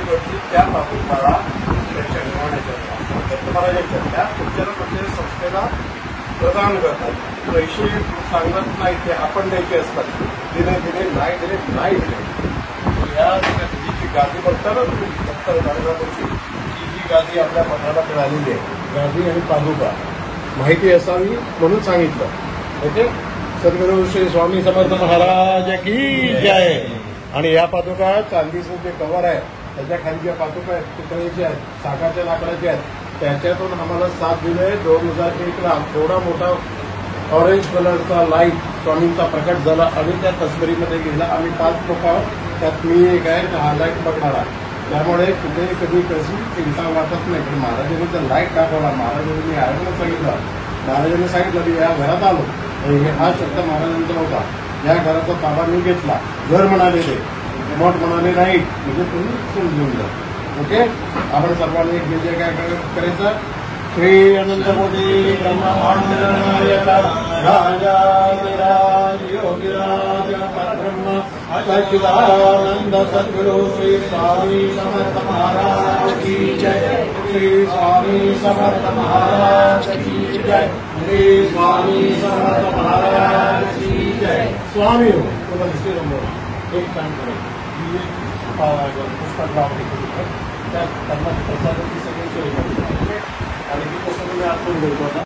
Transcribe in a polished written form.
वरती त्या पादुकाला त्यांच्या निर्माणाच्या महाराजांच्या त्या उपचार म्हणजे संस्थेला प्रदान करतात. पैसे सांगत नाही ते आपण द्यायचे असतात. दिले नाही दिले. या जी गादी बघता ना तुम्ही दत्त गाडगापूरची ही गादी आपल्या मठाला मिळालेली आहे. गादी आणि पादुका माहिती असावी म्हणून सांगितलं. ओके. सद्गुरू श्री स्वामी समर्थ महाराज की जय. आणि या पादुका चांदीचं जे कव्हर आहे त्याच्या खाली ज्या पादुका आहेत पितळेचे आहेत, सागाच्या लाकडाचे आहेत, त्याच्यातून आम्हाला साथ दिले. 2001ला थोडा मोठा ऑरेंज कलरचा लाईट स्वामींचा प्रकट झाला आणि त्या तस्करीमध्ये गेला. आम्ही 5 लोक आहोत, त्यात मी एक आहे हा लाईट बघणारा. त्यामुळे कुठेही कधी कशी चिंता वाटत नाही. पण महाराजांनी जर लाईट दाखवला, महाराजांनी मी आयला सांगितलं, महाराजांनी सांगितलं की या घरात आलो. हा शब्द महाराजांचा नव्हता. या घराचा ताबा मी घेतला. घर म्हणाले ते मोठ म्हणाले नाही, म्हणजे तुम्ही समजून जा. ओके. आपण सर्वांनी एक म्हणजे काय करायचं. श्री अनंत मोदी ब्रह्मांड राजा योगीराज परब्रह्म सच्चिदानंद सद्गुरु श्री स्वामी समर्थ महाराज की जय. श्री स्वामी समर्थ महाराज की जय. श्री स्वामी समर्थ महाराज की जय. स्वामी हो तुला दिसते एक काम करेल पुस्तक लावून त्यांना प्रसादाची सगळी सोय करतो आणि ती पुस्तकं मी आतून बोलतो आता.